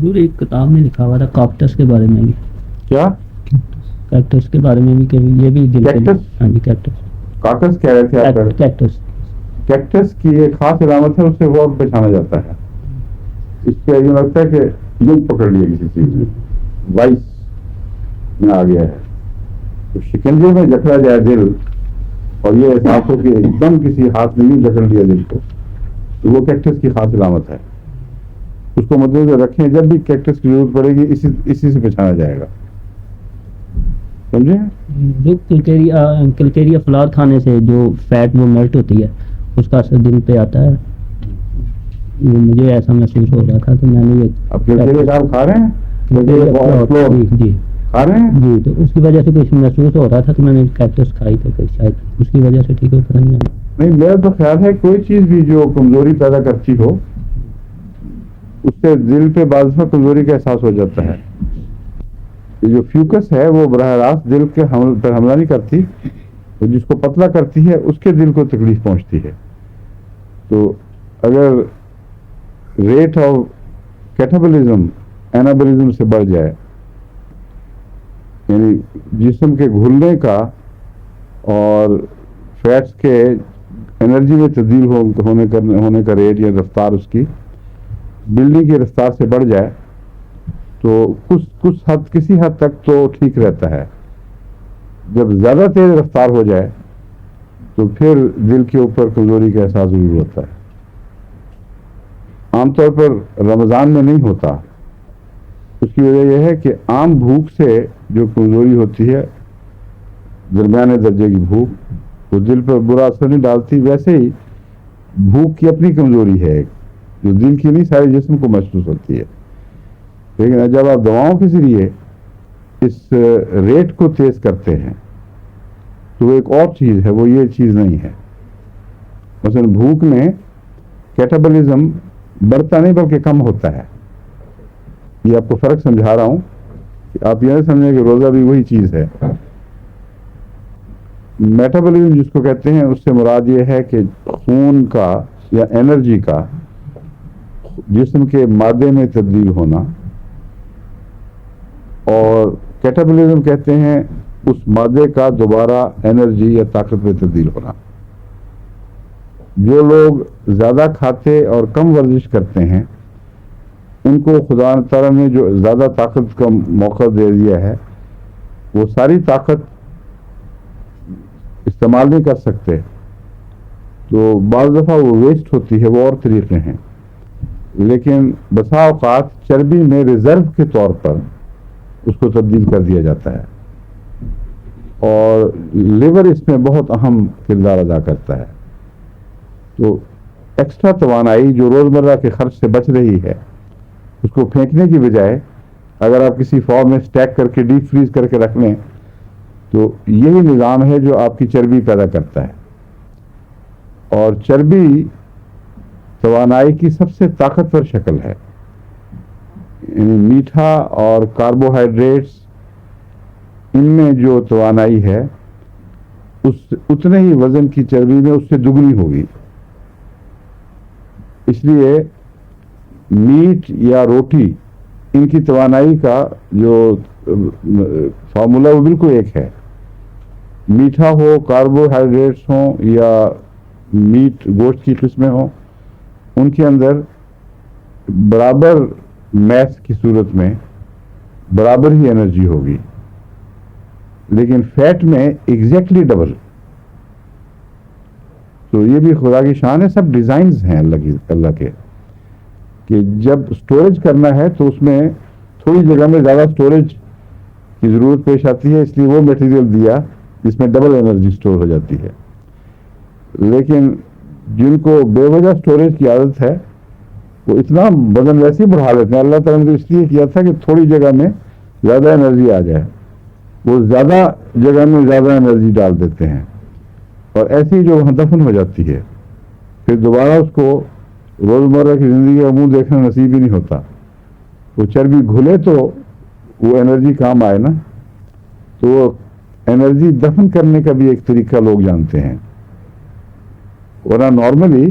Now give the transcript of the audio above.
حضور ایک کتاب میں لکھا ہوا تھا کیکٹس کے بارے میں بھی. کیا کیکٹس کے بارے میں بھی کہ یہ بھی دل کے لیے. کیکٹس؟ ہاں جی کیکٹس. کاکس کہہ رہے تھے آپ؟ کیکٹس. کیکٹس کی ایک خاص علامت ہے، اس سے وہ پہچانا جاتا ہے. اس پہ یوں لگتا ہے کہ یوں پکڑ لیا کسی چیز میں، وائس میں آ گیا ہے. تو شکنجے میں جکڑا جائے دل اور یہ احساس ہو کہ ایک دم کسی ہاتھ نے یوں جکڑ لیا دل کو، تو وہ کیکٹس کی خاص علامت ہے. اس کو مد نظر رکھیں، جب بھی کیکٹس کی ضرورت پڑے گی اسی سے پہچانا جائے گا. سمجھے؟ جو کلکیری افلاط کھانے سے جو فیٹ وہ میلٹ ہوتی ہے اس کا اثر دل پہ آتا ہے. مجھے ایسا محسوس ہو رہا تھا تو میں نے اب کلکیری صاحب کھا رہے ہیں؟ جی کھا رہے ہیں جی. تو اس کی وجہ سے کچھ محسوس ہو رہا تھا تو میں نے کیکٹس کھائی تو شاید اس کی وجہ سے ٹھیک ہو پتہ نہیں. نہیں، میرا تو خیال ہے کوئی چیز بھی جو کمزوری پیدا کرتی ہو اس سے دل پہ بعض میں کمزوری کا احساس ہو جاتا ہے. یہ جو فیوکس ہے وہ براہ راست دل کے پر حملہ نہیں کرتی، جس کو پتلا کرتی ہے اس کے دل کو تکلیف پہنچتی ہے. تو اگر ریٹ آف کیٹابولزم اینابولزم سے بڑھ جائے، یعنی جسم کے گھلنے کا اور فیٹس کے انرجی میں تبدیل ہونے کا ریٹ یا رفتار اس کی بلڈنگ کی رفتار سے بڑھ جائے تو کسی حد تک تو ٹھیک رہتا ہے. جب زیادہ تیز رفتار ہو جائے تو پھر دل کے اوپر کمزوری کا احساس ضرور ہوتا ہے. عام طور پر رمضان میں نہیں ہوتا. اس کی وجہ یہ ہے کہ عام بھوک سے جو کمزوری ہوتی ہے، درمیانے درجے کی بھوک، وہ دل پر برا اثر نہیں ڈالتی. ویسے ہی بھوک کی اپنی کمزوری ہے جو دل کی نہیں سارے جسم کو محسوس ہوتی ہے. لیکن جب آپ دواؤں کے ذریعے اس ریٹ کو تیز کرتے ہیں تو وہ ایک اور چیز ہے، وہ یہ چیز نہیں ہے. مثلا بھوک میں کیٹابولزم بڑھتا نہیں بلکہ کم ہوتا ہے. یہ آپ کو فرق سمجھا رہا ہوں کہ آپ یہ سمجھیں کہ روزہ بھی وہی چیز ہے. میٹابولزم جس کو کہتے ہیں اس سے مراد یہ ہے کہ خون کا یا انرجی کا جسم کے مادے میں تبدیل ہونا، اور کیٹابولزم کہتے ہیں اس مادے کا دوبارہ انرجی یا طاقت میں تبدیل ہونا. جو لوگ زیادہ کھاتے اور کم ورزش کرتے ہیں ان کو خدا تعالیٰ نے جو زیادہ طاقت کا موقع دے دیا ہے، وہ ساری طاقت استعمال نہیں کر سکتے تو بعض دفعہ وہ ویسٹ ہوتی ہے. وہ اور طریقے ہیں، لیکن بسا اوقات چربی میں ریزرو کے طور پر اس کو تبدیل کر دیا جاتا ہے، اور لیور اس میں بہت اہم کردار ادا کرتا ہے. تو ایکسٹرا توانائی جو روزمرہ کے خرچ سے بچ رہی ہے اس کو پھینکنے کی بجائے اگر آپ کسی فارم میں سٹیک کر کے ڈیپ فریز کر کے رکھ لیں تو یہی نظام ہے جو آپ کی چربی پیدا کرتا ہے. اور چربی توانائی کی سب سے طاقتور شکل ہے. یعنی میٹھا اور کاربوہائیڈریٹس ان میں جو توانائی ہے اتنے ہی وزن کی چربی میں اس سے دگنی ہوگی. اس لیے میٹ یا روٹی ان کی توانائی کا جو فارمولا وہ بالکل ایک ہے. میٹھا ہو، کاربوہائیڈریٹس ہوں یا میٹ گوشت کی قسمیں ہوں، ان کے اندر برابر میس کی صورت میں برابر ہی انرجی ہوگی، لیکن فیٹ میں ایگزیکٹلی ڈبل. تو یہ بھی خدا کی شان ہے. سب ڈیزائنز ہیں اللہ کے کہ جب سٹوریج کرنا ہے تو اس میں تھوڑی جگہ میں زیادہ سٹوریج کی ضرورت پیش آتی ہے، اس لیے وہ میٹیریل دیا جس میں ڈبل انرجی سٹور ہو جاتی ہے. لیکن جن کو بے وجہ سٹوریج کی عادت ہے وہ اتنا وزن ویسے ہی بڑھا لیتے ہیں. اللہ تعالیٰ نے تو اس لیے کیا تھا کہ تھوڑی جگہ میں زیادہ انرجی آ جائے، وہ زیادہ جگہ میں زیادہ انرجی ڈال دیتے ہیں، اور ایسی جو وہاں دفن ہو جاتی ہے پھر دوبارہ اس کو روزمرہ کی زندگی کا منہ دیکھنا نصیب ہی نہیں ہوتا. وہ چربی گھلے تو وہ انرجی کام آئے نا. تو وہ انرجی دفن کرنے کا بھی ایک طریقہ لوگ جانتے ہیں، ورنہ نارملی